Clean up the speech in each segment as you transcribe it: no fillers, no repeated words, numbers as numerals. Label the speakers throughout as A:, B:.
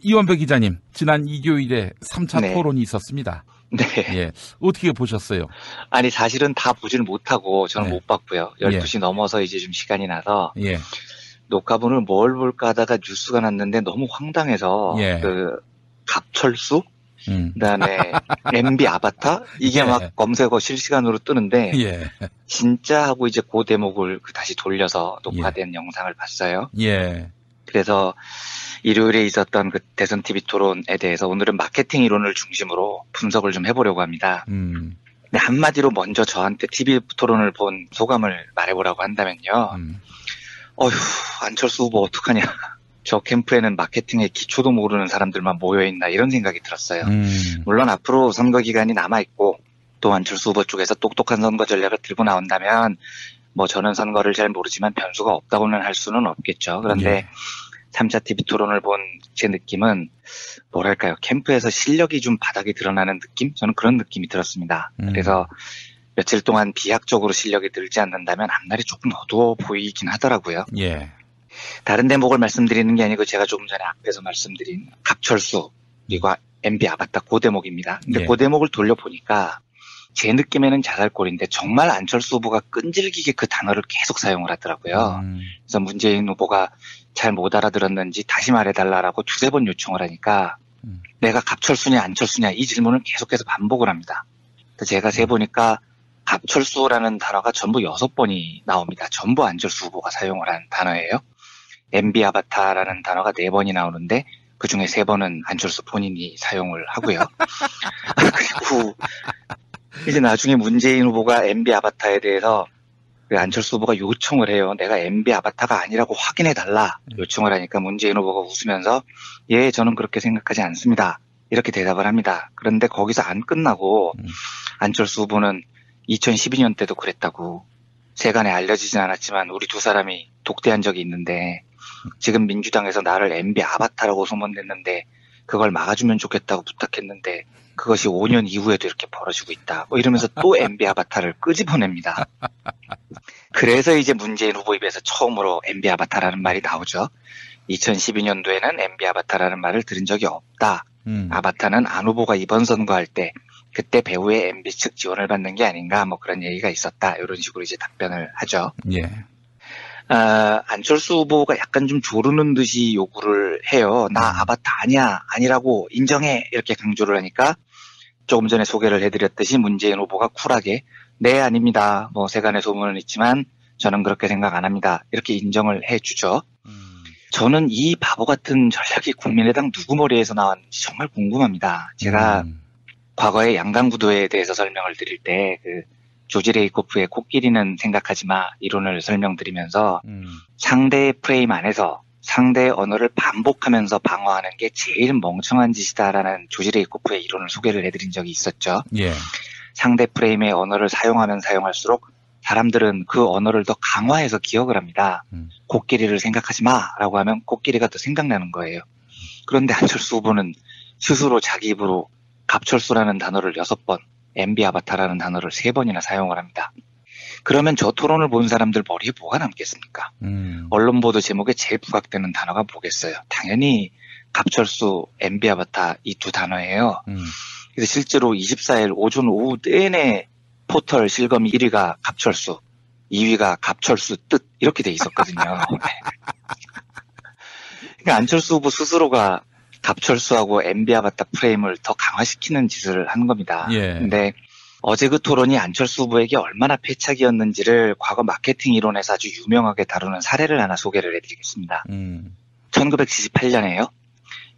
A: 이원배 기자님, 지난 일요일에 3차
B: 네.
A: 토론이 있었습니다.
B: 네.
A: 예. 어떻게 보셨어요?
B: 아니, 사실은 다 보지는 못하고 저는
A: 네.
B: 못 봤고요. 12시 넘어서 이제 좀 시간이 나서
A: 예.
B: 녹화분을 뭘 볼까 하다가 뉴스가 났는데 너무 황당해서
A: 예.
B: 갑철수? 그다음에 MB 아바타? 이게
A: 예.
B: 막 검색어 실시간으로 뜨는데
A: 예.
B: 진짜 하고 이제 그 대목을 다시 돌려서 녹화된 영상을 봤어요.
A: 예.
B: 그래서 일요일에 있었던 그 대선 TV 토론에 대해서 오늘은 마케팅 이론을 중심으로 분석을 좀 해보려고 합니다. 근데 한마디로 먼저 저한테 TV 토론을 본 소감을 말해보라고 한다면요. 어휴, 안철수 후보 어떡하냐. 저 캠프에는 마케팅의 기초도 모르는 사람들만 모여있나 이런 생각이 들었어요. 물론 앞으로 선거 기간이 남아있고 또 안철수 후보 쪽에서 똑똑한 선거 전략을 들고 나온다면 뭐 저는 선거를 잘 모르지만 변수가 없다고는 할 수는 없겠죠. 그런데 3차 TV 토론을 본 제 느낌은 뭐랄까요. 캠프에서 실력이 좀 바닥이 드러나는 느낌? 저는 그런 느낌이 들었습니다. 그래서 며칠 동안 비약적으로 실력이 늘지 않는다면 앞날이 조금 어두워 보이긴 하더라고요.
A: 예.
B: 다른 대목을 말씀드리는 게 아니고 제가 조금 전에 앞에서 말씀드린 갑철수 그리고 MB 아바타 그 대목입니다. 근데 그 대목을 돌려보니까 제 느낌에는 자살골인데 정말 안철수 후보가 끈질기게 그 단어를 계속 사용을 하더라고요. 그래서 문재인 후보가 잘 못 알아들었는지 다시 말해달라고 두세 번 요청을 하니까 내가 갑철수냐 안철수냐 이 질문을 계속해서 반복을 합니다. 그래서 제가 세보니까 갑철수라는 단어가 전부 6번이 나옵니다. 전부 안철수 후보가 사용을 한 단어예요. MB 아바타라는 단어가 4번이 나오는데 그중에 3번은 안철수 본인이 사용을 하고요. 그리고 이제 나중에 문재인 후보가 MB 아바타에 대해서 안철수 후보가 요청을 해요. 내가 MB 아바타가 아니라고 확인해달라 요청을 하니까 문재인 후보가 웃으면서 예, 저는 그렇게 생각하지 않습니다. 이렇게 대답을 합니다. 그런데 거기서 안 끝나고 안철수 후보는 2012년 때도 그랬다고 세간에 알려지진 않았지만 우리 두 사람이 독대한 적이 있는데 지금 민주당에서 나를 MB 아바타라고 소문냈는데 그걸 막아주면 좋겠다고 부탁했는데 그것이 5년 이후에도 이렇게 벌어지고 있다. 뭐 이러면서 또 MB 아바타를 끄집어냅니다. 그래서 이제 문재인 후보 입에서 처음으로 MB 아바타라는 말이 나오죠. 2012년도에는 MB 아바타라는 말을 들은 적이 없다. 아바타는 안 후보가 이번 선거할 때 그때 배우의 MB 측 지원을 받는 게 아닌가 뭐 그런 얘기가 있었다. 이런 식으로 이제 답변을 하죠.
A: 예.
B: 안철수 후보가 약간 좀 조르는 듯이 요구를 해요. 나 아바타 아니야. 아니라고 인정해. 이렇게 강조를 하니까 조금 전에 소개를 해드렸듯이 문재인 후보가 쿨하게 네, 아닙니다. 뭐 세간의 소문은 있지만 저는 그렇게 생각 안 합니다. 이렇게 인정을 해주죠. 저는 이 바보 같은 전략이 국민의당 누구 머리에서 나왔는지 정말 궁금합니다. 제가 과거에 양강구도에 대해서 설명을 드릴 때 그 조지 레이코프의 코끼리는 생각하지 마 이론을 설명드리면서 상대의 프레임 안에서 상대의 언어를 반복하면서 방어하는 게 제일 멍청한 짓이다라는 조지 레이코프의 이론을 소개를 해드린 적이 있었죠.
A: 예.
B: 상대 프레임의 언어를 사용하면 사용할수록 사람들은 그 언어를 더 강화해서 기억을 합니다. 코끼리를 생각하지 마라고 하면 코끼리가 더 생각나는 거예요. 그런데 안철수 후보는 스스로 자기 입으로 갑철수라는 단어를 6번, MB 아바타라는 단어를 3번이나 사용을 합니다. 그러면 저 토론을 본 사람들 머리에 뭐가 남겠습니까? 언론 보도 제목에 제일 부각되는 단어가 뭐겠어요? 당연히 갑철수, MB 아바타 이 두 단어예요. 그래서 실제로 24일 오전 오후 내내 포털 실검 1위가 갑철수, 2위가 갑철수 뜻 이렇게 돼 있었거든요. 그러니까 안철수 후보 스스로가 갑철수하고 MB 아바타 프레임을 더 강화시키는 짓을 한 겁니다. 근데 어제 그 토론이 안철수 후보에게 얼마나 패착이었는지를 과거 마케팅 이론에서 아주 유명하게 다루는 사례를 하나 소개를 해드리겠습니다. 1978년에요.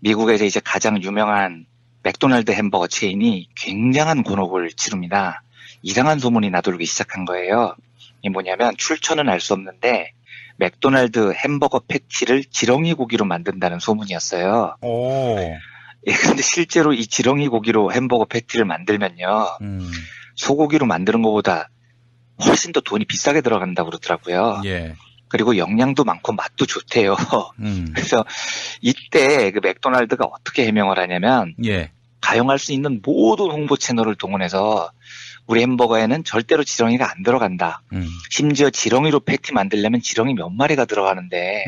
B: 미국에서 이제 가장 유명한 맥도날드 햄버거 체인이 굉장한 곤혹을 치릅니다. 이상한 소문이 나돌기 시작한 거예요. 이게 뭐냐면 출처는 알 수 없는데 맥도날드 햄버거 패티를 지렁이 고기로 만든다는 소문이었어요. 근데 실제로 이 지렁이 고기로 햄버거 패티를 만들면요. 소고기로 만드는 것보다 훨씬 더 돈이 비싸게 들어간다고 그러더라고요. 그리고 영양도 많고 맛도 좋대요. 그래서 이때 그 맥도날드가 어떻게 해명을 하냐면 가용할 수 있는 모든 홍보 채널을 동원해서 우리 햄버거에는 절대로 지렁이가 안 들어간다. 심지어 지렁이로 패티 만들려면 지렁이 몇 마리가 들어가는데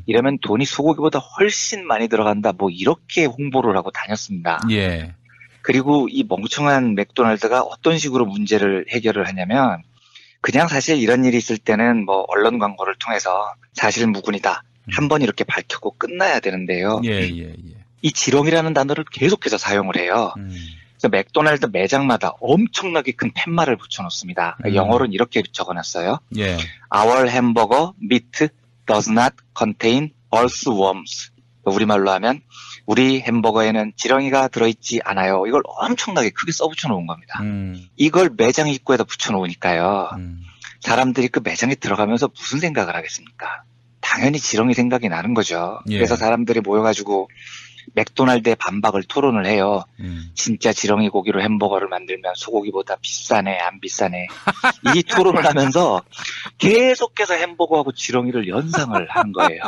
B: 이러면 돈이 소고기보다 훨씬 많이 들어간다. 뭐 이렇게 홍보를 하고 다녔습니다.
A: 예.
B: 그리고 이 멍청한 맥도날드가 어떤 식으로 문제를 해결을 하냐면 그냥 사실 이런 일이 있을 때는 뭐 언론 광고를 통해서 사실 무근이다. 한 번 이렇게 밝히고 끝나야 되는데요.
A: 예.
B: 이 지렁이라는 단어를 계속해서 사용을 해요. 그래서 맥도날드 매장마다 엄청나게 큰 팻말을 붙여놓습니다. 영어로는 이렇게 적어놨어요.
A: 예.
B: Our hamburger meat does not contain earthworms. 우리말로 하면 우리 햄버거에는 지렁이가 들어있지 않아요. 이걸 엄청나게 크게 써붙여놓은 겁니다. 이걸 매장 입구에다 붙여놓으니까요. 사람들이 그 매장에 들어가면서 무슨 생각을 하겠습니까? 당연히 지렁이 생각이 나는 거죠.
A: 예.
B: 그래서 사람들이 모여가지고 맥도날드의 반박을 토론을 해요. 진짜 지렁이 고기로 햄버거를 만들면 소고기보다 비싸네, 안 비싸네. 이 토론을 하면서 계속해서 햄버거하고 지렁이를 연상을 하는 거예요.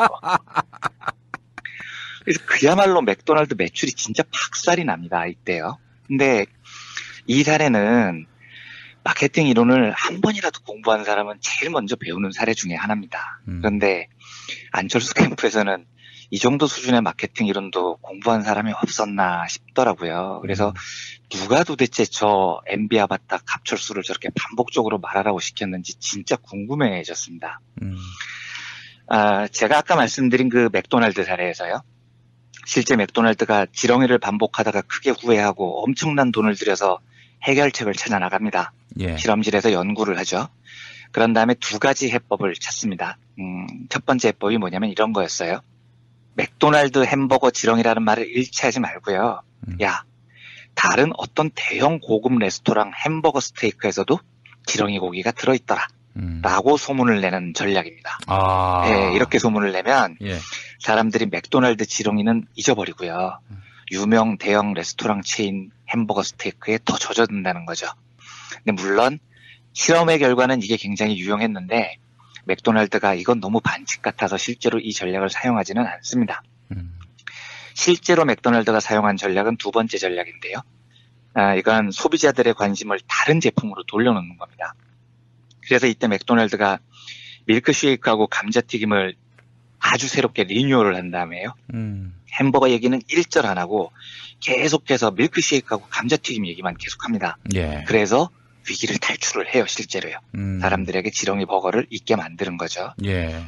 B: 그래서 그야말로 맥도날드 매출이 진짜 박살이 납니다, 이때요. 근데 이 사례는 마케팅 이론을 한 번이라도 공부한 사람은 제일 먼저 배우는 사례 중에 하나입니다. 그런데 안철수 캠프에서는 이 정도 수준의 마케팅 이론도 공부한 사람이 없었나 싶더라고요. 그래서 누가 도대체 저 MB 아바타 갑철수를 저렇게 반복적으로 말하라고 시켰는지 진짜 궁금해졌습니다. 제가 아까 말씀드린 그 맥도날드 사례에서요. 실제 맥도날드가 지렁이를 반복하다가 크게 후회하고 엄청난 돈을 들여서 해결책을 찾아 나갑니다.
A: 예.
B: 실험실에서 연구를 하죠. 그런 다음에 두 가지 해법을 찾습니다. 첫 번째 해법이 뭐냐면 이런 거였어요. 맥도날드 햄버거 지렁이라는 말을 일치하지 말고요. 야, 다른 어떤 대형 고급 레스토랑 햄버거 스테이크에서도 지렁이 고기가 들어있더라. 라고 소문을 내는 전략입니다. 예, 이렇게 소문을 내면
A: 예.
B: 사람들이 맥도날드 지렁이는 잊어버리고요. 유명 대형 레스토랑 체인 햄버거 스테이크에 더 젖어든다는 거죠. 근데 물론 실험의 결과는 이게 굉장히 유용했는데 맥도날드가 이건 너무 반칙 같아서 실제로 이 전략을 사용하지는 않습니다. 실제로 맥도날드가 사용한 전략은 두 번째 전략인데요. 이건 소비자들의 관심을 다른 제품으로 돌려놓는 겁니다. 그래서 이때 맥도날드가 밀크쉐이크하고 감자튀김을 아주 새롭게 리뉴얼을 한 다음에요. 햄버거 얘기는 일절 안 하고 계속해서 밀크쉐이크하고 감자튀김 얘기만 계속합니다.
A: 예.
B: 그래서 위기를 탈출을 해요, 실제로요. 사람들에게 지렁이 버거를 잊게 만드는 거죠.
A: 예.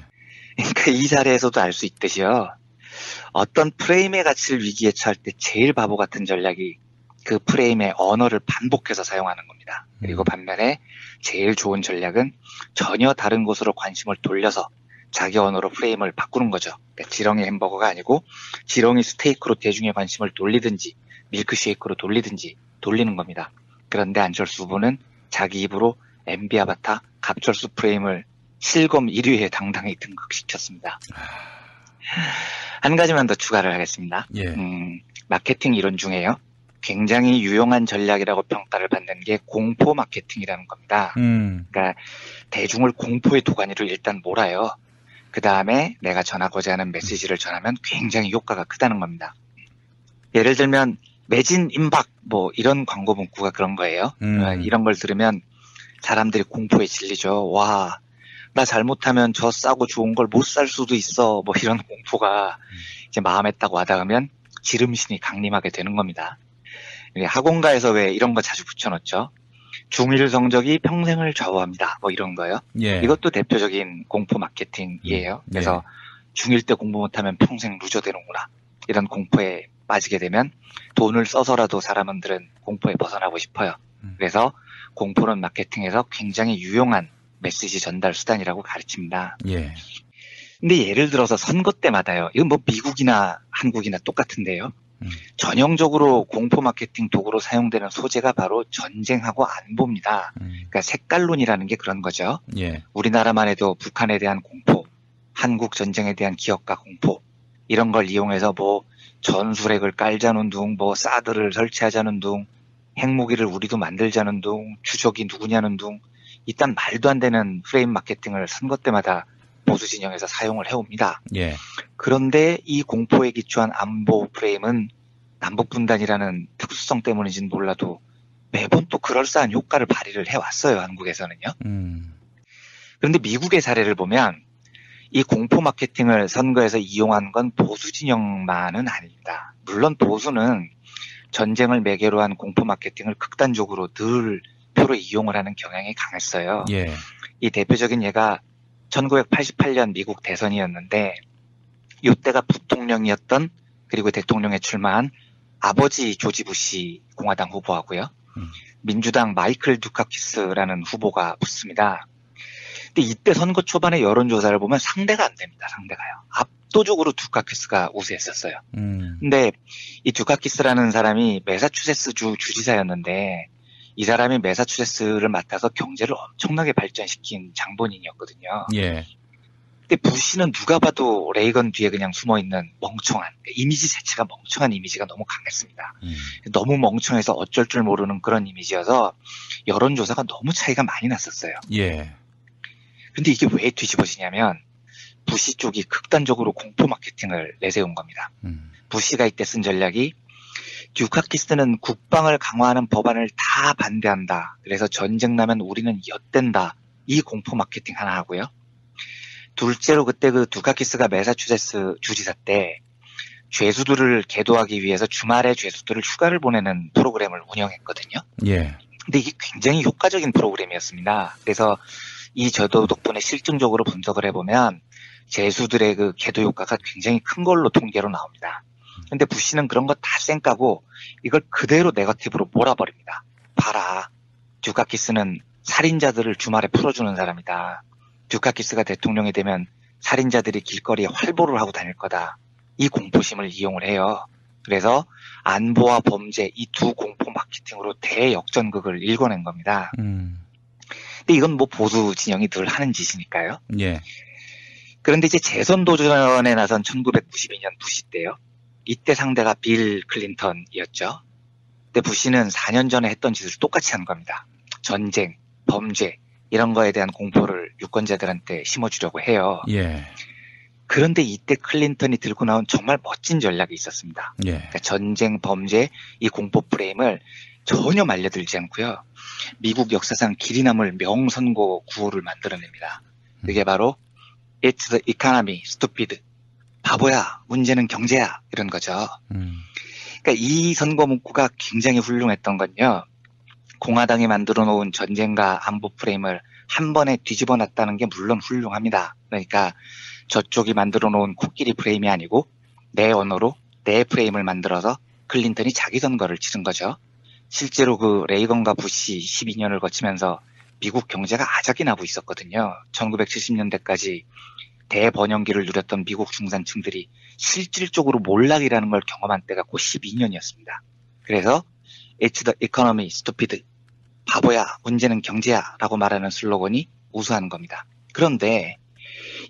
B: 그러니까 이 사례에서도 알 수 있듯이요. 어떤 프레임의 가치를 위기에 처할 때 제일 바보 같은 전략이 그 프레임의 언어를 반복해서 사용하는 겁니다. 그리고 반면에 제일 좋은 전략은 전혀 다른 곳으로 관심을 돌려서 자기 언어로 프레임을 바꾸는 거죠. 그러니까 지렁이 햄버거가 아니고 지렁이 스테이크로 대중의 관심을 돌리든지 밀크쉐이크로 돌리든지 돌리는 겁니다. 그런데 안철수 후보는 자기 입으로 MB 아바타 갑철수 프레임을 실검 1위에 당당히 등극시켰습니다. 한 가지만 더 추가를 하겠습니다.
A: 예.
B: 마케팅 이론 중에요. 굉장히 유용한 전략이라고 평가를 받는 게 공포 마케팅이라는 겁니다. 그러니까 대중을 공포의 도가니로 일단 몰아요. 그 다음에 내가 전하고자 하는 메시지를 전하면 굉장히 효과가 크다는 겁니다. 예를 들면 매진 임박 뭐 이런 광고 문구가 그런 거예요. 이런 걸 들으면 사람들이 공포에 질리죠. 와, 나 잘못하면 저 싸고 좋은 걸 못 살 수도 있어. 뭐 이런 공포가 이제 마음에 딱 와닿으면 지름신이 강림하게 되는 겁니다. 학원가에서 왜 이런 거 자주 붙여놓죠. 중1 성적이 평생을 좌우합니다. 뭐 이런 거요.
A: 예.
B: 이것도 대표적인 공포 마케팅이에요. 그래서 중1 때 공부 못하면 평생 루저 되는구나. 이런 공포에 빠지게 되면 돈을 써서라도 사람들은 공포에 벗어나고 싶어요. 그래서 공포는 마케팅에서 굉장히 유용한 메시지 전달 수단이라고 가르칩니다.
A: 예.
B: 근데 예를 들어서 선거 때마다요. 이건 뭐 미국이나 한국이나 똑같은데요. 전형적으로 공포 마케팅 도구로 사용되는 소재가 바로 전쟁하고 안보입니다. 그러니까 색깔론이라는 게 그런 거죠.
A: 예.
B: 우리나라만 해도 북한에 대한 공포, 한국 전쟁에 대한 기억과 공포 이런 걸 이용해서 뭐 전술핵을 깔자는 둥, 뭐 사드를 설치하자는 둥, 핵무기를 우리도 만들자는 둥, 주적이 누구냐는 둥 일단 말도 안 되는 프레임 마케팅을 선거 때마다 보수 진영에서 사용을 해옵니다.
A: 예.
B: 그런데 이 공포에 기초한 안보 프레임은 남북분단이라는 특수성 때문인지는 몰라도 매번 또 그럴싸한 효과를 발휘를 해왔어요, 한국에서는요. 그런데 미국의 사례를 보면 이 공포 마케팅을 선거에서 이용한 건 보수 진영만은 아닙니다. 물론 보수는 전쟁을 매개로 한 공포 마케팅을 극단적으로 늘 표로 이용을 하는 경향이 강했어요.
A: 예.
B: 이 대표적인 예가 1988년 미국 대선이었는데 이때가 부통령이었던 그리고 대통령에 출마한 아버지 조지 부시 공화당 후보하고요. 민주당 마이클 두카키스라는 후보가 붙습니다. 근데 이때 선거 초반에 여론조사를 보면 상대가 안 됩니다. 상대가요. 압도적으로 두카키스가 우세했었어요. 근데 이 두카키스라는 사람이 매사추세츠주 주지사였는데 이 사람이 매사추세츠를 맡아서 경제를 엄청나게 발전시킨 장본인이었거든요.
A: 예.
B: 근데 부시는 누가 봐도 레이건 뒤에 그냥 숨어있는 멍청한, 이미지 자체가 멍청한 이미지가 너무 강했습니다. 너무 멍청해서 어쩔 줄 모르는 그런 이미지여서 여론조사가 너무 차이가 많이 났었어요.
A: 예.
B: 근데 이게 왜 뒤집어지냐면 부시 쪽이 극단적으로 공포 마케팅을 내세운 겁니다. 부시가 이때 쓴 전략이 듀카키스는 국방을 강화하는 법안을 다 반대한다. 그래서 전쟁 나면 우리는 엿댄다. 이 공포 마케팅 하나 하고요. 둘째로 그때 그 두카키스가 매사추세츠 주지사 때 죄수들을 계도하기 위해서 주말에 죄수들을 휴가를 보내는 프로그램을 운영했거든요.
A: 예.
B: 근데 이게 굉장히 효과적인 프로그램이었습니다. 그래서 이 저도 덕분에 실증적으로 분석을 해보면 죄수들의 그 계도 효과가 굉장히 큰 걸로 통계로 나옵니다. 근데 부시는 그런 거 다 쌩까고 이걸 그대로 네거티브로 몰아버립니다. 봐라. 듀카키스는 살인자들을 주말에 풀어주는 사람이다. 듀카키스가 대통령이 되면 살인자들이 길거리에 활보를 하고 다닐 거다. 이 공포심을 이용을 해요. 그래서 안보와 범죄 이 두 공포 마케팅으로 대역전극을 일궈낸 겁니다. 근데 이건 뭐 보수 진영이 늘 하는 짓이니까요.
A: 예.
B: 그런데 이제 재선 도전에 나선 1992년 부시 때요. 이때 상대가 빌 클린턴이었죠. 근데 부시는 4년 전에 했던 짓을 똑같이 한 겁니다. 전쟁, 범죄 이런 거에 대한 공포를 유권자들한테 심어주려고 해요.
A: 예.
B: 그런데 이때 클린턴이 들고 나온 정말 멋진 전략이 있었습니다.
A: 예.
B: 그러니까 전쟁, 범죄, 이 공포 프레임을 전혀 말려들지 않고요. 미국 역사상 길이 남을 명선고 구호를 만들어냅니다. 그게 바로 It's the economy, stupid. 바보야, 문제는 경제야. 이런 거죠. 그러니까 이 선거 문구가 굉장히 훌륭했던 건요. 공화당이 만들어 놓은 전쟁과 안보 프레임을 한 번에 뒤집어 놨다는 게 물론 훌륭합니다. 그러니까 저쪽이 만들어 놓은 코끼리 프레임이 아니고 내 언어로 내 프레임을 만들어서 클린턴이 자기 선거를 치른 거죠. 실제로 그 레이건과 부시 12년을 거치면서 미국 경제가 아작이 나고 있었거든요. 1970년대까지 대번영기를 누렸던 미국 중산층들이 실질적으로 몰락이라는 걸 경험한 때가 그 12년이었습니다. 그래서 It's the economy, stupid. 바보야, 문제는 경제야 라고 말하는 슬로건이 우수한 겁니다. 그런데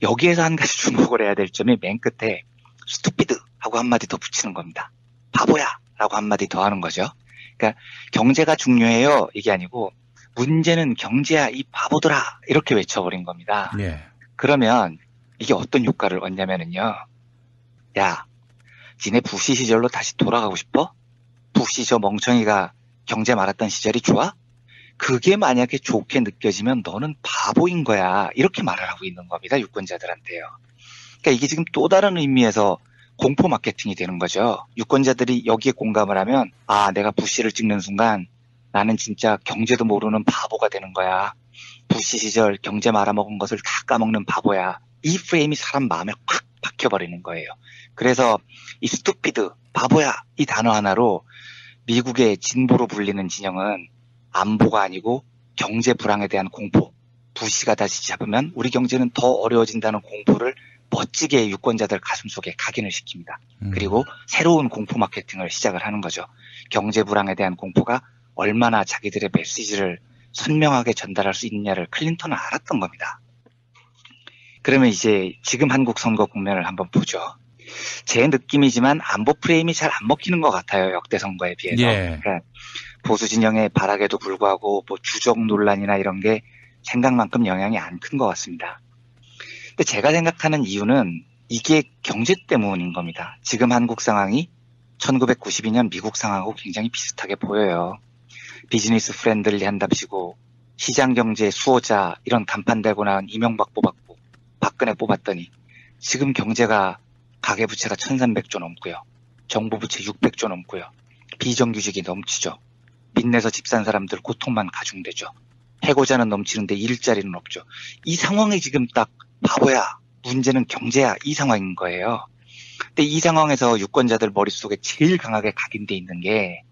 B: 여기에서 한 가지 주목을 해야 될 점이 맨 끝에 stupid 하고 한마디 더 붙이는 겁니다. 바보야 라고 한마디 더 하는 거죠. 그러니까 경제가 중요해요 이게 아니고 문제는 경제야 이 바보들아 이렇게 외쳐버린 겁니다.
A: 예.
B: 그러면 이게 어떤 효과를 얻냐면은요. 야, 니네 부시 시절로 다시 돌아가고 싶어? 부시 저 멍청이가 경제 말았던 시절이 좋아? 그게 만약에 좋게 느껴지면 너는 바보인 거야. 이렇게 말을 하고 있는 겁니다. 유권자들한테요. 그러니까 이게 지금 또 다른 의미에서 공포 마케팅이 되는 거죠. 유권자들이 여기에 공감을 하면 아, 내가 부시를 찍는 순간 나는 진짜 경제도 모르는 바보가 되는 거야. 부시 시절 경제 말아먹은 것을 다 까먹는 바보야. 이 프레임이 사람 마음에 확 박혀버리는 거예요. 그래서 이 스투피드, 바보야 이 단어 하나로 미국의 진보로 불리는 진영은 안보가 아니고 경제 불황에 대한 공포, 부시가 다시 잡으면 우리 경제는 더 어려워진다는 공포를 멋지게 유권자들 가슴속에 각인을 시킵니다. 그리고 새로운 공포 마케팅을 시작을 하는 거죠. 경제 불황에 대한 공포가 얼마나 자기들의 메시지를 선명하게 전달할 수 있느냐를 클린턴은 알았던 겁니다. 그러면 이제 지금 한국 선거 국면을 한번 보죠. 제 느낌이지만 안보 프레임이 잘 안 먹히는 것 같아요. 역대 선거에 비해서.
A: 예.
B: 그러니까 보수 진영의 발악에도 불구하고 뭐 주적 논란이나 이런 게 생각만큼 영향이 안 큰 것 같습니다. 근데 제가 생각하는 이유는 이게 경제 때문인 겁니다. 지금 한국 상황이 1992년 미국 상황하고 굉장히 비슷하게 보여요. 비즈니스 프렌들리 한답시고 시장 경제 수호자 이런 간판 달고 나온 이명박 뽑았고 박근혜 뽑았더니 지금 경제가 가계부채가 1300조 넘고요. 정부 부채 600조 넘고요. 비정규직이 넘치죠. 빚내서 집 산 사람들 고통만 가중되죠. 해고자는 넘치는데 일자리는 없죠. 이 상황이 지금 딱 바보야. 문제는 경제야. 이 상황인 거예요. 근데 이 상황에서 유권자들 머릿속에 제일 강하게 각인돼 있는 게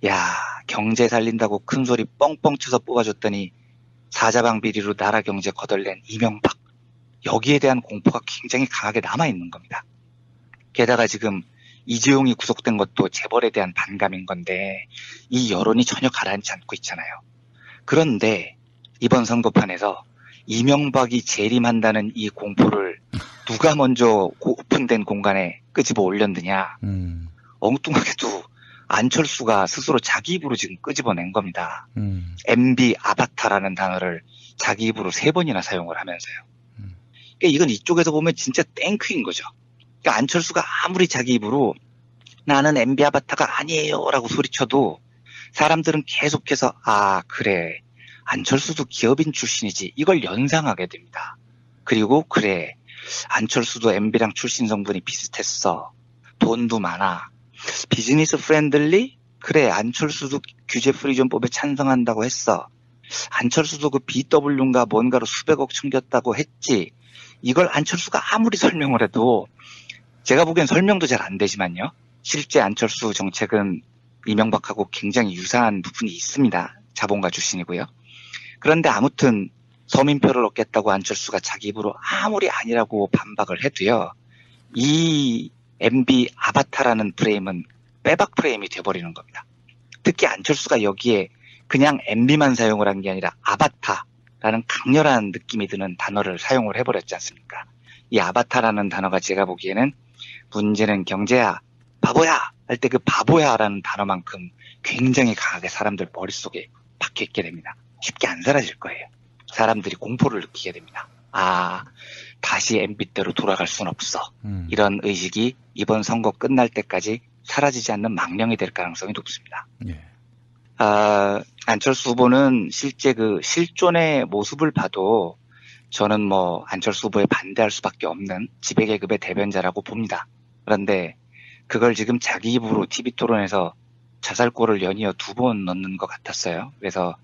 B: 야, 경제 살린다고 큰 소리 뻥뻥 쳐서 뽑아줬더니 사자방 비리로 나라 경제 거덜낸 이명박. 여기에 대한 공포가 굉장히 강하게 남아있는 겁니다. 게다가 지금 이재용이 구속된 것도 재벌에 대한 반감인 건데 이 여론이 전혀 가라앉지 않고 있잖아요. 그런데 이번 선거판에서 이명박이 재림한다는 이 공포를 누가 먼저 오픈된 공간에 끄집어 올렸느냐. 엉뚱하게도 안철수가 스스로 자기 입으로 지금 끄집어낸 겁니다. MB 아바타라는 단어를 자기 입으로 3번이나 사용을 하면서요. 그러니까 이건 이쪽에서 보면 진짜 땡큐인 거죠. 그러니까 안철수가 아무리 자기 입으로 나는 MB 아바타가 아니에요 라고 소리쳐도 사람들은 계속해서 아 그래 안철수도 기업인 출신이지 이걸 연상하게 됩니다. 그리고 그래 안철수도 MB랑 출신 성분이 비슷했어. 돈도 많아. 비즈니스 프렌들리? 그래 안철수도 규제 프리존법에 찬성한다고 했어. 안철수도 그 BW인가 뭔가로 수백억 챙겼다고 했지. 이걸 안철수가 아무리 설명을 해도 제가 보기엔 설명도 잘 안 되지만요. 실제 안철수 정책은 이명박하고 굉장히 유사한 부분이 있습니다. 자본가 출신이고요. 그런데 아무튼 서민표를 얻겠다고 안철수가 자기 입으로 아무리 아니라고 반박을 해도요. 이 MB 아바타라는 프레임은 빼박 프레임이 돼버리는 겁니다. 특히 안철수가 여기에 그냥 MB만 사용을 한 게 아니라 아바타라는 강렬한 느낌이 드는 단어를 사용을 해버렸지 않습니까? 이 아바타라는 단어가 제가 보기에는 문제는 경제야, 바보야 할 때 그 바보야라는 단어만큼 굉장히 강하게 사람들 머릿속에 박혀있게 됩니다. 쉽게 안 사라질 거예요. 사람들이 공포를 느끼게 됩니다. 아, 다시 MB대로 돌아갈 순 없어. 이런 의식이 이번 선거 끝날 때까지 사라지지 않는 망령이 될 가능성이 높습니다.
A: 예.
B: 안철수 후보는 실제 그 실존의 모습을 봐도 저는 뭐 안철수 후보에 반대할 수밖에 없는 지배계급의 대변자라고 봅니다. 그런데 그걸 지금 자기 입으로 TV토론에서 자살골을 연이어 2번 넣는 것 같았어요. 그래서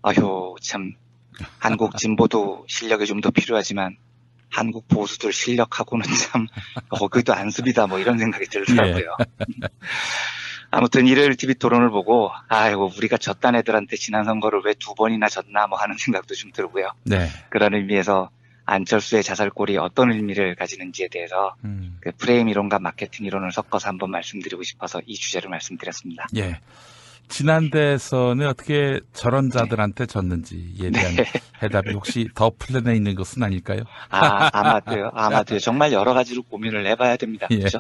B: 아휴 참 한국 진보도 실력이 좀 더 필요하지만 한국 보수들 실력하고는 참 거기도 안습이다 뭐 이런 생각이 들더라고요. 예. 아무튼 일요일 TV 토론을 보고 아이고 우리가 졌단 애들한테 지난 선거를 왜 2번이나 졌나 뭐 하는 생각도 좀 들고요.
A: 네.
B: 그런 의미에서 안철수의 자살골이 어떤 의미를 가지는지에 대해서 그 프레임 이론과 마케팅 이론을 섞어서 한번 말씀드리고 싶어서 이 주제를 말씀드렸습니다.
A: 예. 지난 대선에 어떻게 저런 자들한테 졌는지에 대한
B: 네.
A: 해답이 혹시 더 플랜에 있는 것은 아닐까요?
B: 아마도요. 정말 여러 가지로 고민을 해봐야 됩니다.
A: 예.
B: 그렇죠?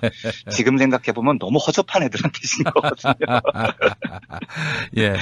B: 지금 생각해보면 너무 허접한 애들한테 진 거거든요.
A: 예.